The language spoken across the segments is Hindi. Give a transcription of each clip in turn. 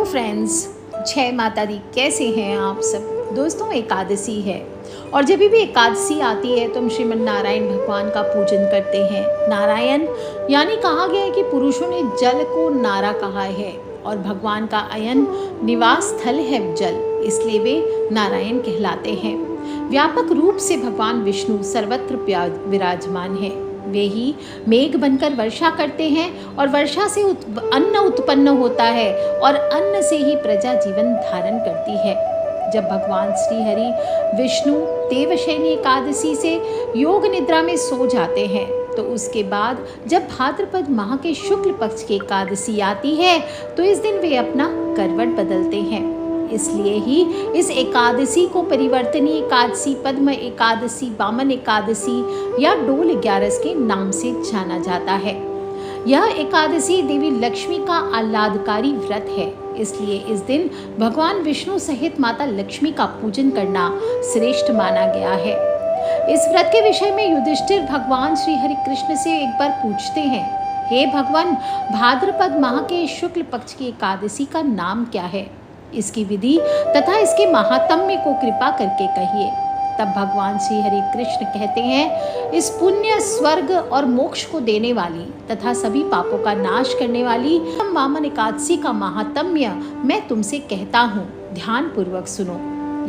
फ्रेंड्स, जय माता दी। कैसे हैं आप सब दोस्तों? एकादशी है और जब भी एकादशी आती है तो हम श्रीमन नारायण भगवान का पूजन करते हैं। नारायण यानी कहा गया है कि पुरुषों ने जल को नारा कहा है और भगवान का अयन निवास स्थल है जल, इसलिए वे नारायण कहलाते हैं। व्यापक रूप से भगवान विष्णु सर्वत्र विराजमान है। वे ही मेघ बनकर वर्षा करते हैं और वर्षा से अन्न उत्पन्न होता है और अन्न से ही प्रजा जीवन धारण करती है। जब भगवान श्री हरि विष्णु देवशयनी एकादशी से योग निद्रा में सो जाते हैं तो उसके बाद जब भाद्रपद माह के शुक्ल पक्ष की एकादशी आती है तो इस दिन वे अपना करवट बदलते हैं। इसलिए ही इस एकादशी को परिवर्तनी एकादशी, पद्म एकादशी, वामन एकादशी या डोल 11 के नाम से जाना जाता है। यह एकादशी देवी लक्ष्मी का आह्लादकारी व्रत है, इसलिए इस दिन भगवान विष्णु सहित माता लक्ष्मी का पूजन करना श्रेष्ठ माना गया है। इस व्रत के विषय में युधिष्ठिर भगवान श्री हरि कृष्ण से एक बार पूछते हैं, हे भगवान, भाद्रपद माह के शुक्ल पक्ष की एकादशी का नाम क्या है? इसकी विधि तथा इसके महात्म्य को कृपा करके कहिए। तब भगवान श्री हरि कृष्ण कहते हैं, इस पुण्य, स्वर्ग और मोक्ष को देने वाली तथा सभी पापों का नाश करने वाली वामन एकादशी का महात्म्य मैं तुमसे कहता हूँ, ध्यान पूर्वक सुनो।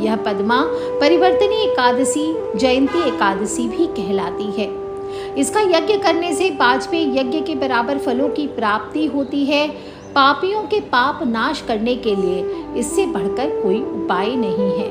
यह पद्मा परिवर्तनी एकादशी, जयंती एकादशी भी कहलाती है। इसका यज्ञ करने से वाजपेयी यज्ञ के बराबर फलों की प्राप्ति होती है। पापियों के पाप नाश करने के लिए इससे बढ़कर कोई उपाय नहीं है।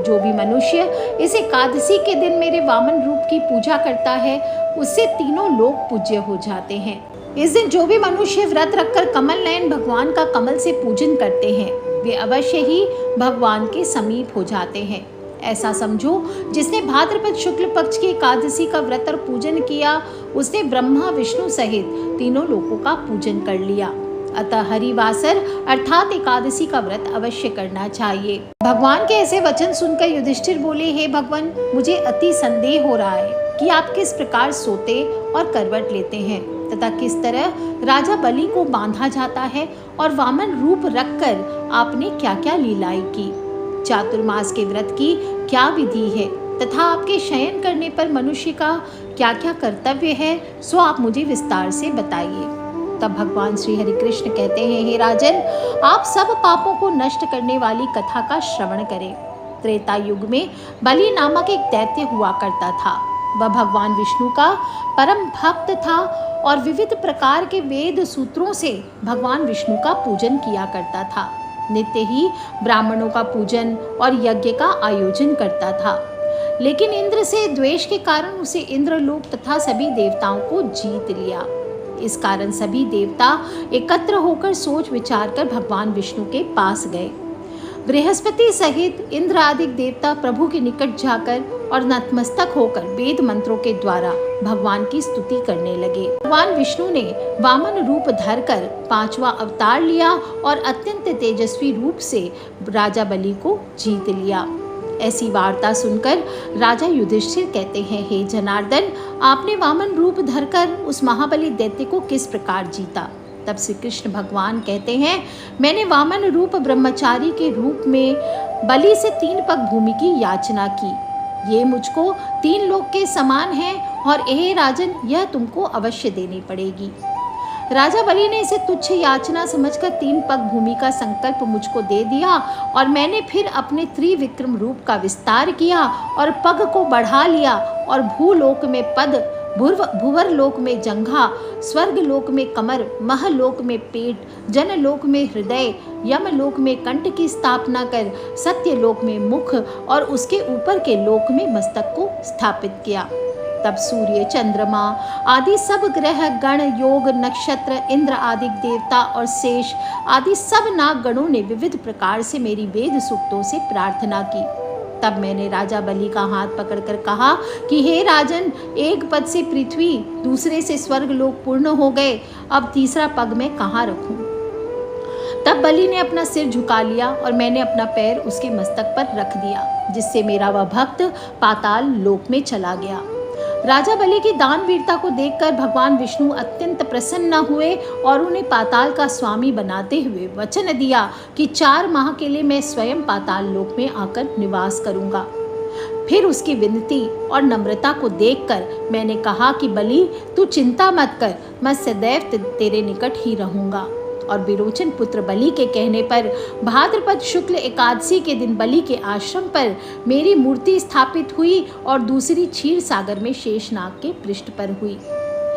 जो भी मनुष्य इस एकादशी के दिन मेरे वामन रूप की पूजा करता है उससे तीनों लोक पूज्य हो जाते हैं। इस दिन जो भी मनुष्य व्रत रखकर कमल नयन भगवान का कमल से पूजन करते हैं वे अवश्य ही भगवान के समीप हो जाते हैं। ऐसा समझो, जिसने भाद्रपद शुक्ल पक्ष की एकादशी का व्रत और पूजन किया उसने ब्रह्मा विष्णु सहित तीनों लोकों का पूजन कर लिया। अतः हरिवासर अर्थात एकादशी का व्रत अवश्य करना चाहिए। भगवान के ऐसे वचन सुनकर युधिष्ठिर बोले, हे भगवान, मुझे अति संदेह हो रहा है कि आप किस प्रकार सोते और करवट लेते हैं तथा किस तरह राजा बलि को बांधा जाता है और वामन रूप रखकर आपने क्या क्या लीलाएं की। चातुर्मास के व्रत की क्या विधि है तथा आपके शयन करने पर मनुष्य का क्या क्या कर्तव्य है, सो आप मुझे विस्तार से बताइए। तब भगवान श्री हरि कृष्ण कहते हैं, हे राजन, आप सब पापों को नष्ट करने वाली कथा का श्रवण करें। त्रेता युग में बलि नामक एक दैत्य हुआ करता था। वह भगवान विष्णु का परम भक्त था और विविध प्रकार के वेद सूत्रों से भगवान विष्णु का पूजन किया करता था। नित्य ही ब्राह्मणों का पूजन और यज्ञ का आयोजन करता था। लेकिन इंद्र से द्वेष के कारण उसे इंद्रलोक तथा सभी देवताओं को जीत लिया। इस कारण सभी देवता एकत्र होकर सोच विचार कर भगवान विष्णु के पास गए। बृहस्पति सहित इंद्र आदि देवता प्रभु के निकट जाकर और नतमस्तक होकर वेद मंत्रों के द्वारा भगवान की स्तुति करने लगे। भगवान विष्णु ने वामन रूप धरकर 5वां अवतार लिया और अत्यंत तेजस्वी रूप से राजा बलि को जीत लिया। ऐसी वार्ता सुनकर राजा युधिष्ठिर कहते हैं, हे जनार्दन, आपने वामन रूप धरकर उस महाबली दैत्य को किस प्रकार जीता? तब श्री कृष्ण भगवान कहते हैं, मैंने वामन रूप ब्रह्मचारी के रूप में बलि से 3 पग भूमि की याचना की। ये मुझको 3 लोक के समान है और हे राजन, यह तुमको अवश्य देनी पड़ेगी। राजा बलि ने इसे तुच्छ याचना समझकर 3 पग भूमि का संकल्प मुझको दे दिया और मैंने फिर अपने त्रिविक्रम रूप का विस्तार किया और पग को बढ़ा लिया और भूलोक में पद, भुवर लोक में जंघा, स्वर्ग लोक में कमर, महलोक में पेट, जनलोक में हृदय, यमलोक में कंठ की स्थापना कर सत्यलोक में मुख और उसके ऊपर के लोक में मस्तक को स्थापित किया। तब सूर्य, चंद्रमा आदि सब ग्रह गण, योग, नक्षत्र, इंद्र आदि देवता और शेष आदि सब नाग गणों ने विविध प्रकार से मेरी वेद सूक्तों से प्रार्थना की। तब मैंने राजा बलि का हाथ पकड़कर कहा कि हे राजन, एक पद से पृथ्वी, दूसरे से स्वर्ग लोक पूर्ण हो गए, अब तीसरा पग मैं कहाँ रखूं? तब बलि ने अपना सिर झुका लिया और मैंने अपना पैर उसके मस्तक पर रख दिया, जिससे मेरा वह भक्त पाताल लोक में चला गया। राजा बलि की दानवीरता को देखकर भगवान विष्णु अत्यंत प्रसन्न हुए और उन्हें पाताल का स्वामी बनाते हुए वचन दिया कि 4 माह के लिए मैं स्वयं पाताल लोक में आकर निवास करूंगा। फिर उसकी विनती और नम्रता को देखकर मैंने कहा कि बलि, तू चिंता मत कर, मैं सदैव तेरे निकट ही रहूंगा। और विरोचन पुत्र बलि के कहने पर भाद्रपद शुक्ल एकादशी के दिन बलि के आश्रम पर मेरी मूर्ति स्थापित हुई और दूसरी क्षीर सागर में शेषनाग के पृष्ठ पर हुई।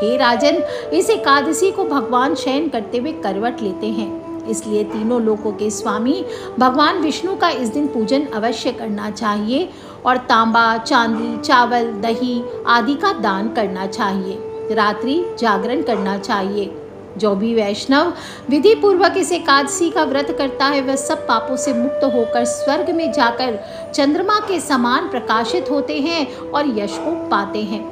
हे राजन, इस एकादशी को भगवान शयन करते हुए करवट लेते हैं, इसलिए तीनों लोकों के स्वामी भगवान विष्णु का इस दिन पूजन अवश्य करना चाहिए और तांबा, चांदी, चावल, दही आदि का दान करना चाहिए। रात्रि जागरण करना चाहिए। जो भी वैष्णव विधि पूर्वक इस एकादशी का व्रत करता है वह सब पापों से मुक्त होकर स्वर्ग में जाकर चंद्रमा के समान प्रकाशित होते हैं और यश को पाते हैं।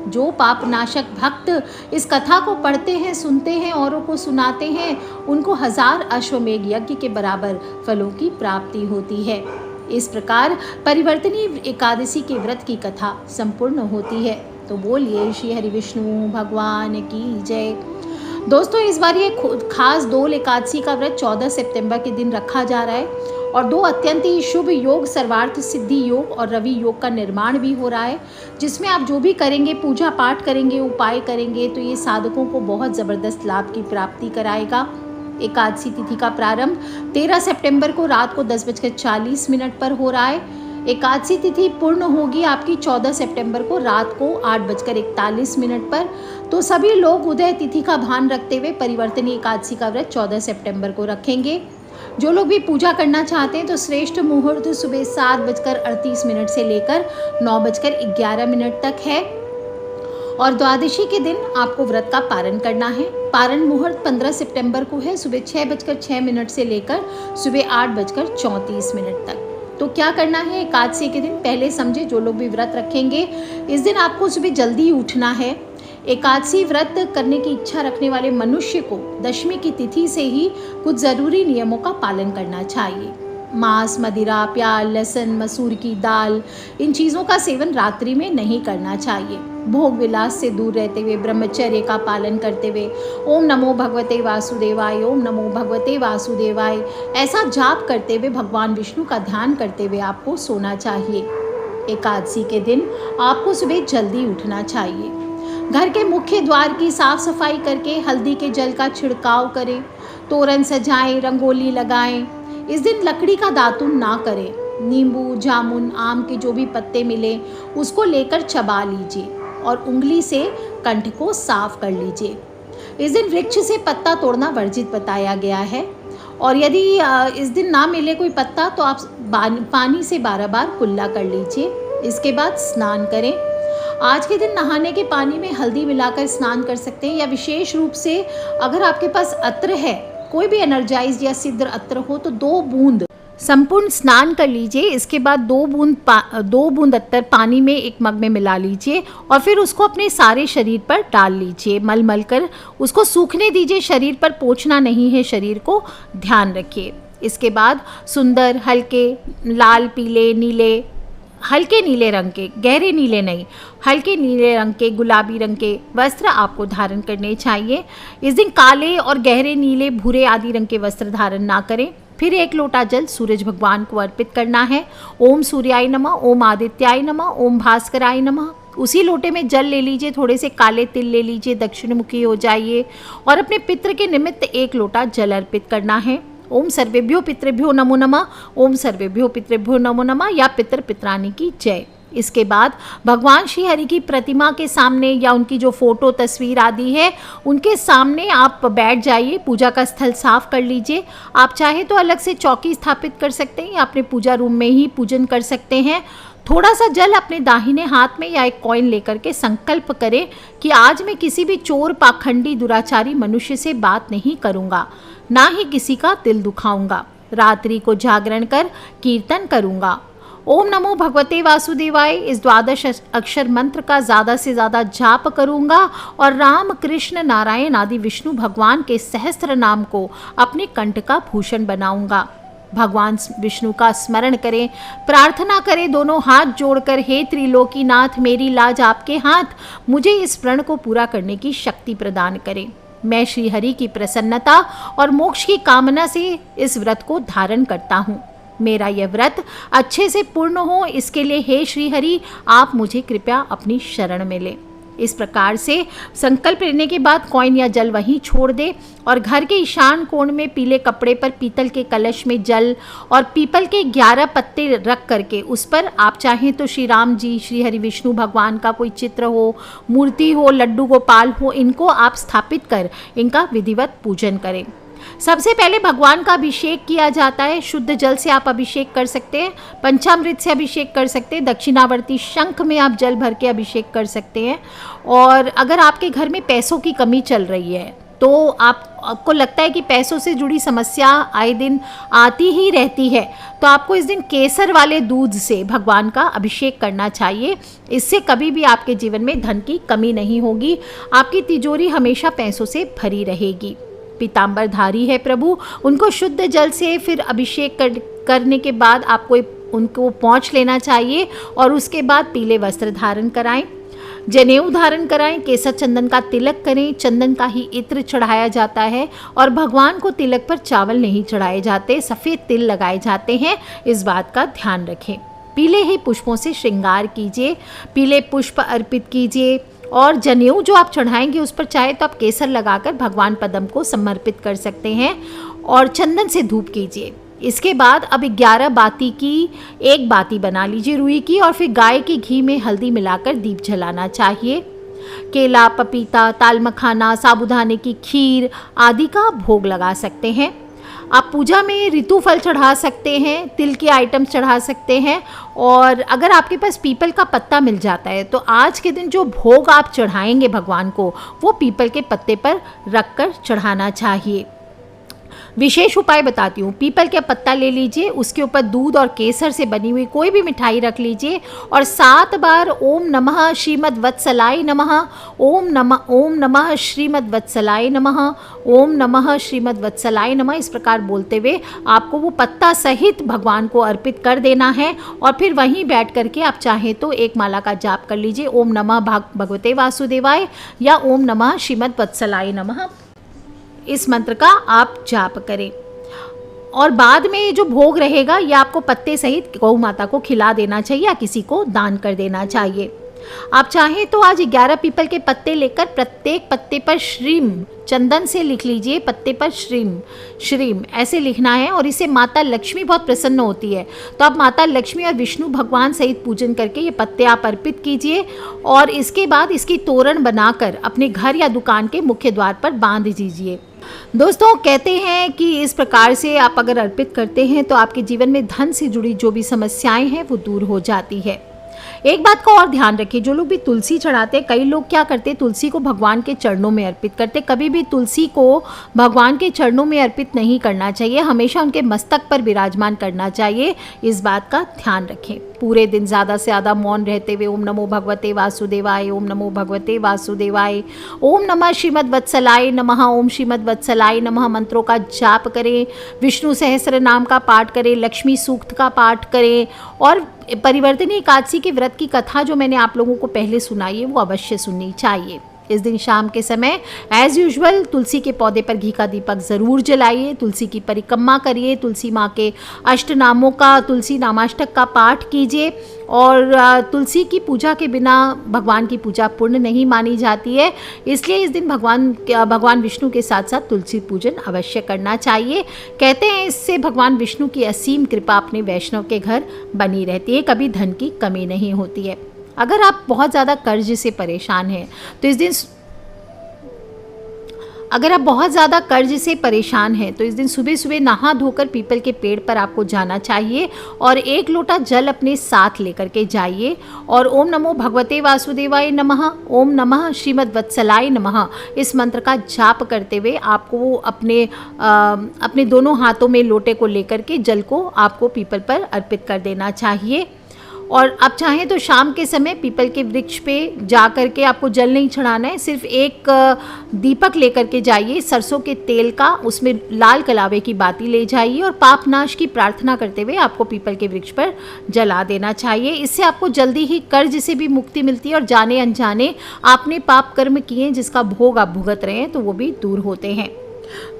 जो पाप नाशक भक्त इस कथा को पढ़ते हैं, सुनते हैं, औरों को सुनाते हैं, उनको 1000 अश्वमेघ यज्ञ के बराबर फलों की प्राप्ति होती है। इस प्रकार परिवर्तनी एकादशी के व्रत की कथा संपूर्ण होती है। तो बोलिए श्री हरि विष्णु भगवान की जय। दोस्तों, इस बार ये खास डोल एकादशी का व्रत 14 सितंबर के दिन रखा जा रहा है और 2 अत्यंत ही शुभ योग, सर्वार्थ सिद्धि योग और रवि योग का निर्माण भी हो रहा है, जिसमें आप जो भी करेंगे, पूजा पाठ करेंगे, उपाय करेंगे, तो ये साधकों को बहुत ज़बरदस्त लाभ की प्राप्ति कराएगा। एकादशी तिथि का प्रारंभ 13 सितंबर को रात को 10:40 पर हो रहा है। एकादशी तिथि पूर्ण होगी आपकी 14 सितंबर को रात को 8:41 पर। तो सभी लोग उदय तिथि का भान रखते हुए परिवर्तनी एकादशी का व्रत 14 सितंबर को रखेंगे। जो लोग भी पूजा करना चाहते हैं तो श्रेष्ठ मुहूर्त सुबह 7:38 से लेकर 9:11 तक है और द्वादशी के दिन आपको व्रत का पारण करना है। पारण मुहूर्त 15 सितंबर को है, सुबह 6:06 से लेकर सुबह 8:34 तक। तो क्या करना है एकादशी के दिन, पहले समझे। जो लोग भी व्रत रखेंगे इस दिन आपको सुबह जल्दी उठना है। एकादशी व्रत करने की इच्छा रखने वाले मनुष्य को दशमी की तिथि से ही कुछ ज़रूरी नियमों का पालन करना चाहिए। मांस, मदिरा, प्याज, लहसुन, मसूर की दाल, इन चीज़ों का सेवन रात्रि में नहीं करना चाहिए। भोग विलास से दूर रहते हुए ब्रह्मचर्य का पालन करते हुए ओम नमो भगवते वासुदेवाय, ओम नमो भगवते वासुदेवाय ऐसा जाप करते हुए भगवान विष्णु का ध्यान करते हुए आपको सोना चाहिए। एकादशी के दिन आपको सुबह जल्दी उठना चाहिए। घर के मुख्य द्वार की साफ सफाई करके हल्दी के जल का छिड़काव करें, तोरण सजाएं, रंगोली लगाएं। इस दिन लकड़ी का दातुन ना करें। नींबू, जामुन, आम के जो भी पत्ते मिले उसको लेकर चबा लीजिए और उंगली से कंठ को साफ कर लीजिए। इस दिन वृक्ष से पत्ता तोड़ना वर्जित बताया गया है और यदि इस दिन ना मिले कोई पत्ता तो आप पानी से 12 बार कुल्ला कर लीजिए। इसके बाद स्नान करें। आज के दिन नहाने के पानी में हल्दी मिलाकर स्नान कर सकते हैं या विशेष रूप से अगर आपके पास अत्र है, कोई भी एनर्जाइज या सिद्ध अत्र हो तो 2 बूंद संपूर्ण स्नान कर लीजिए। इसके बाद 2 बूंद अत्तर पानी में एक मग में मिला लीजिए और फिर उसको अपने सारे शरीर पर डाल लीजिए। मल कर उसको सूखने दीजिए। शरीर पर पोंछना नहीं है, शरीर को ध्यान रखिए। इसके बाद सुंदर हल्के लाल, पीले, नीले, हल्के नीले रंग के, गहरे नीले नहीं, हल्के नीले रंग के, गुलाबी रंग के वस्त्र आपको धारण करने चाहिए। इस दिन काले और गहरे नीले, भूरे आदि रंग के वस्त्र धारण ना करें। फिर 1 लोटा जल सूरज भगवान को अर्पित करना है। ओम सूर्याय नमः, ओम आदित्याय नमः, ओम भास्कराय नमः। उसी लोटे में जल ले लीजिए, थोड़े से काले तिल ले लीजिए, दक्षिणमुखी हो जाइए और अपने पितृ के निमित्त 1 लोटा जल अर्पित करना है। ओम सर्वेभ्यो पितृभ्यो नमो नमः, ओम सर्वेभ्यो पितृभ्यो नमो नमः या पितृ पितरानी की जय। इसके बाद भगवान श्री हरि की प्रतिमा के सामने या उनकी जो फोटो, तस्वीर आदि है उनके सामने आप बैठ जाइए। पूजा का स्थल साफ कर लीजिए। आप चाहे तो अलग से चौकी स्थापित कर सकते हैं या अपने पूजा रूम में ही पूजन कर सकते हैं। थोड़ा सा जल अपने दाहिने हाथ में या एक कॉइन लेकर के संकल्प करें कि आज मैं किसी भी चोर, पाखंडी, दुराचारी मनुष्य से बात नहीं करूँगा, ना ही किसी का दिल दुखाऊंगा। रात्रि को जागरण कर कीर्तन करूँगा। ओम नमो भगवते वासुदेवाय इस 12 अक्षर मंत्र का ज़्यादा से ज़्यादा जाप करूँगा और राम, कृष्ण, नारायण आदि विष्णु भगवान के सहस्त्र नाम को अपने कंठ का भूषण बनाऊँगा। भगवान विष्णु का स्मरण करें, प्रार्थना करें दोनों हाथ जोड़कर, हे त्रिलोकीनाथ मेरी लाज आपके हाथ, मुझे इस व्रत को पूरा करने की शक्ति प्रदान करें। मैं श्री हरि की प्रसन्नता और मोक्ष की कामना से इस व्रत को धारण करता हूँ। मेरा यह व्रत अच्छे से पूर्ण हो, इसके लिए हे श्री हरि आप मुझे कृपया अपनी शरण में लें। इस प्रकार से संकल्प लेने के बाद कॉइन या जल वहीं छोड़ दे और घर के ईशान कोण में पीले कपड़े पर पीतल के कलश में जल और पीपल के 11 पत्ते रख करके उस पर आप चाहें तो श्री राम जी, श्री हरि विष्णु भगवान का कोई चित्र हो, मूर्ति हो, लड्डू गोपाल हो, इनको आप स्थापित कर इनका विधिवत पूजन करें। सबसे पहले भगवान का अभिषेक किया जाता है। शुद्ध जल से आप अभिषेक कर सकते हैं, पंचामृत से अभिषेक कर सकते हैं, दक्षिणावर्ती शंख में आप जल भर के अभिषेक कर सकते हैं। और अगर आपके घर में पैसों की कमी चल रही है तो आपको लगता है कि पैसों से जुड़ी समस्या आए दिन आती ही रहती है, तो आपको इस दिन केसर वाले दूध से भगवान का अभिषेक करना चाहिए। इससे कभी भी आपके जीवन में धन की कमी नहीं होगी, आपकी तिजोरी हमेशा पैसों से भरी रहेगी। पीतांबरधारी है प्रभु, उनको शुद्ध जल से फिर अभिषेक करने के बाद आपको उनको पोंछ लेना चाहिए और उसके बाद पीले वस्त्र धारण कराएं, जनेऊ धारण कराएं, केसर चंदन का तिलक करें। चंदन का ही इत्र चढ़ाया जाता है और भगवान को तिलक पर चावल नहीं चढ़ाए जाते, सफ़ेद तिल लगाए जाते हैं, इस बात का ध्यान रखें। पीले ही पुष्पों से श्रृंगार कीजिए, पीले पुष्प अर्पित कीजिए और जनेऊ जो आप चढ़ाएंगे उस पर चाहे तो आप केसर लगाकर भगवान पद्म को समर्पित कर सकते हैं और चंदन से धूप कीजिए। इसके बाद अब 11 बाती की एक बाती बना लीजिए रुई की और फिर गाय के घी में हल्दी मिलाकर दीप जलाना चाहिए। केला, पपीता, ताल मखाना, साबूदाने की खीर आदि का भोग लगा सकते हैं। आप पूजा में ऋतु फल चढ़ा सकते हैं, तिल के आइटम्स चढ़ा सकते हैं और अगर आपके पास पीपल का पत्ता मिल जाता है तो आज के दिन जो भोग आप चढ़ाएंगे भगवान को वो पीपल के पत्ते पर रख कर चढ़ाना चाहिए। विशेष उपाय बताती हूँ। पीपल का पत्ता ले लीजिए, उसके ऊपर दूध और केसर से बनी हुई कोई भी मिठाई रख लीजिए और 7 बार ओम नमः श्रीमद् वत्सलाय नमः, ओम नमः श्रीमद् वत्सलाय नमः, ओम नमः श्रीमद् वत्सलाय नमः, इस प्रकार बोलते हुए आपको वो पत्ता सहित भगवान को अर्पित कर देना है और फिर वहीं बैठ करके आप चाहें तो एक माला का जाप कर लीजिए, ओम नमः भगवते वासुदेवाय या ओम नमः श्रीमद् वत्सलाय नमः, इस मंत्र का आप जाप करें। और बाद में जो भोग रहेगा ये आपको पत्ते सहित गौ माता को खिला देना चाहिए या किसी को दान कर देना चाहिए। आप चाहें तो आज 11 पीपल के पत्ते लेकर प्रत्येक पत्ते पर श्रीम चंदन से लिख लीजिए, पत्ते पर श्रीम श्रीम ऐसे लिखना है और इसे माता लक्ष्मी बहुत प्रसन्न होती है, तो आप माता लक्ष्मी और विष्णु भगवान सहित पूजन करके ये पत्ते आप अर्पित कीजिए और इसके बाद इसकी तोरण बनाकर अपने घर या दुकान के मुख्य द्वार पर बांध दीजिए। दोस्तों कहते हैं कि इस प्रकार से आप अगर अर्पित करते हैं तो आपके जीवन में धन से जुड़ी जो भी समस्याएं हैं वो दूर हो जाती है। एक बात का और ध्यान रखिए, जो लोग भी तुलसी चढ़ाते हैं, कई लोग क्या करते हैं तुलसी को भगवान के चरणों में अर्पित करते। कभी भी तुलसी को भगवान के चरणों में अर्पित नहीं करना चाहिए, हमेशा उनके मस्तक पर विराजमान करना चाहिए, इस बात का ध्यान रखें। पूरे दिन ज़्यादा से ज़्यादा मौन रहते हुए ओम नमो भगवते वासुदेवाय, ओम नमो भगवते वासुदेवाय, ओम नमः श्रीमद् वत्सलाय नमः, ओम श्रीमद् वत्सलाय नमः मंत्रों का जाप करें, विष्णु सहस्त्र नाम का पाठ करें, लक्ष्मी सूक्त का पाठ करें और परिवर्तनी एकादशी के व्रत की कथा जो मैंने आप लोगों को पहले सुनाई है वो अवश्य सुननी चाहिए। इस दिन शाम के समय एज़ यूजुअल तुलसी के पौधे पर घी का दीपक ज़रूर जलाइए, तुलसी की परिक्रमा करिए, तुलसी माँ के अष्टनामों का, तुलसी नामाष्टक का पाठ कीजिए और तुलसी की पूजा के बिना भगवान की पूजा पूर्ण नहीं मानी जाती है, इसलिए इस दिन भगवान विष्णु के साथ साथ तुलसी पूजन अवश्य करना चाहिए। कहते हैं इससे भगवान विष्णु की असीम कृपा अपने वैष्णव के घर बनी रहती है, कभी धन की कमी नहीं होती है। अगर आप बहुत ज़्यादा कर्ज से परेशान हैं तो इस दिन सुबह सुबह नहा धोकर पीपल के पेड़ पर आपको जाना चाहिए और 1 लोटा जल अपने साथ लेकर के जाइए और ओम नमो भगवते वासुदेवाय नमः, ओम नमः श्रीमद् वत्सलाय नमः इस मंत्र का जाप करते हुए आपको अपने दोनों हाथों में लोटे को लेकर के जल को आपको पीपल पर अर्पित कर देना चाहिए। और आप चाहें तो शाम के समय पीपल के वृक्ष पे जा कर के आपको जल नहीं चढ़ाना है, सिर्फ एक दीपक लेकर के जाइए सरसों के तेल का, उसमें लाल कलावे की बाती ले जाइए और पाप नाश की प्रार्थना करते हुए आपको पीपल के वृक्ष पर जला देना चाहिए। इससे आपको जल्दी ही कर्ज से भी मुक्ति मिलती है और जाने अनजाने आपने पाप कर्म किए जिसका भोग आप भुगत रहे हैं तो वो भी दूर होते हैं।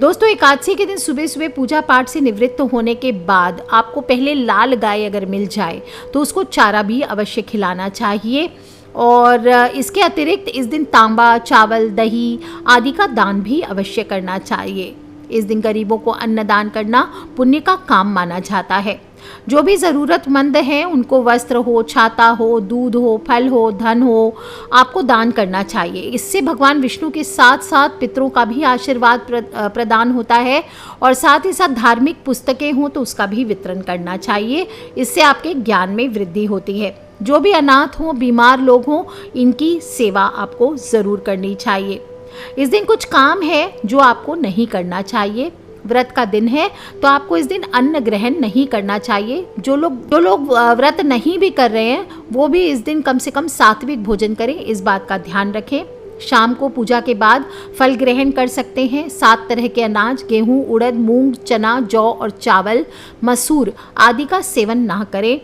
दोस्तों, एकादशी के दिन सुबह सुबह पूजा पाठ से निवृत्त होने के बाद आपको पहले लाल गाय अगर मिल जाए तो उसको चारा भी अवश्य खिलाना चाहिए। और इसके अतिरिक्त इस दिन तांबा, चावल, दही आदि का दान भी अवश्य करना चाहिए। इस दिन गरीबों को अन्नदान करना पुण्य का काम माना जाता है। जो भी ज़रूरतमंद हैं उनको वस्त्र हो, छाता हो, दूध हो, फल हो, धन हो, आपको दान करना चाहिए। इससे भगवान विष्णु के साथ साथ पितरों का भी आशीर्वाद प्रदान होता है और साथ ही साथ धार्मिक पुस्तकें हों तो उसका भी वितरण करना चाहिए। इससे आपके ज्ञान में वृद्धि होती है। जो भी अनाथ हों, बीमार लोग हों, इनकी सेवा आपको ज़रूर करनी चाहिए। इस दिन कुछ काम है जो आपको नहीं करना चाहिए। व्रत का दिन है तो आपको इस दिन अन्न ग्रहण नहीं करना चाहिए। जो लोग व्रत नहीं भी कर रहे हैं वो भी इस दिन कम से कम सात्विक भोजन करें, इस बात का ध्यान रखें। शाम को पूजा के बाद फल ग्रहण कर सकते हैं। 7 तरह के अनाज, गेहूं, उड़द, मूंग, चना, जौ और चावल, मसूर आदि का सेवन ना करें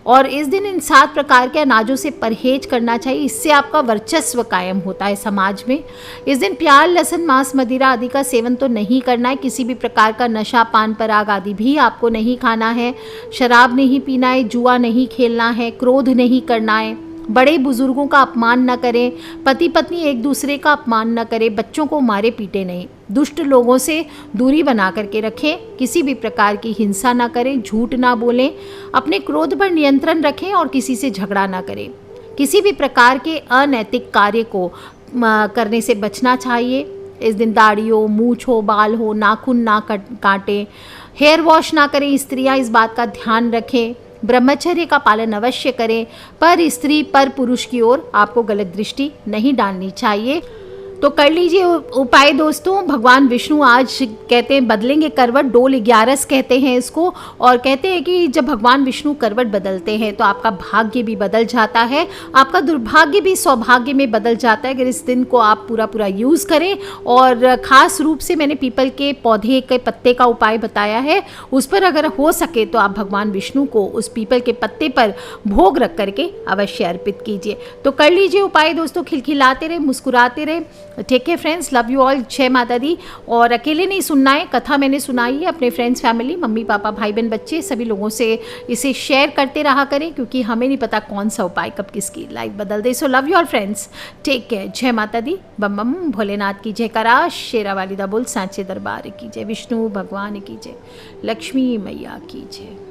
और इस दिन इन 7 प्रकार के अनाजों से परहेज करना चाहिए। इससे आपका वर्चस्व कायम होता है समाज में। इस दिन प्याज, लहसुन, मांस, मदिरा आदि का सेवन तो नहीं करना है। किसी भी प्रकार का नशा, पान, पराग आदि भी आपको नहीं खाना है। शराब नहीं पीना है, जुआ नहीं खेलना है, क्रोध नहीं करना है, बड़े बुजुर्गों का अपमान न करें, पति पत्नी एक दूसरे का अपमान न करें, बच्चों को मारे पीटे नहीं, दुष्ट लोगों से दूरी बना करके रखें, किसी भी प्रकार की हिंसा ना करें, झूठ ना बोलें, अपने क्रोध पर नियंत्रण रखें और किसी से झगड़ा ना करें। किसी भी प्रकार के अनैतिक कार्य को करने से बचना चाहिए। इस दिन दाढ़ी हो, मूछ हो, बाल हो, नाखून ना काटें, हेयर वॉश ना करें। स्त्रियां इस बात का ध्यान रखें। ब्रह्मचर्य का पालन अवश्य करें। पर स्त्री, पर पुरुष की ओर आपको गलत दृष्टि नहीं डालनी चाहिए। तो कर लीजिए उपाय दोस्तों। भगवान विष्णु आज कहते हैं बदलेंगे करवट, डोल 11 कहते हैं इसको, और कहते हैं कि जब भगवान विष्णु करवट बदलते हैं तो आपका भाग्य भी बदल जाता है, आपका दुर्भाग्य भी सौभाग्य में बदल जाता है। अगर इस दिन को आप पूरा यूज़ करें, और ख़ास रूप से मैंने पीपल के पौधे के पत्ते का उपाय बताया है, उस पर अगर हो सके तो आप भगवान विष्णु को उस पीपल के पत्ते पर भोग रख करके अवश्य अर्पित कीजिए। तो कर लीजिए उपाय दोस्तों, खिलखिलाते रहे, मुस्कुराते रहे। ठीक है फ्रेंड्स, लव यू ऑल, जय माता दी। और अकेले नहीं सुनना है, कथा मैंने सुनाई है, अपने फ्रेंड्स, फैमिली, मम्मी पापा, भाई बहन, बच्चे सभी लोगों से इसे शेयर करते रहा करें, क्योंकि हमें नहीं पता कौन सा उपाय कब किसकी लाइफ बदल दे। So love you all friends, take care, जय माता दी, बम बम, भोलेनाथ की जय करा, शेरा वाली दा बोल, सांचे दरबार की जय, विष्णु भगवान की जय, लक्ष्मी मैया की जय।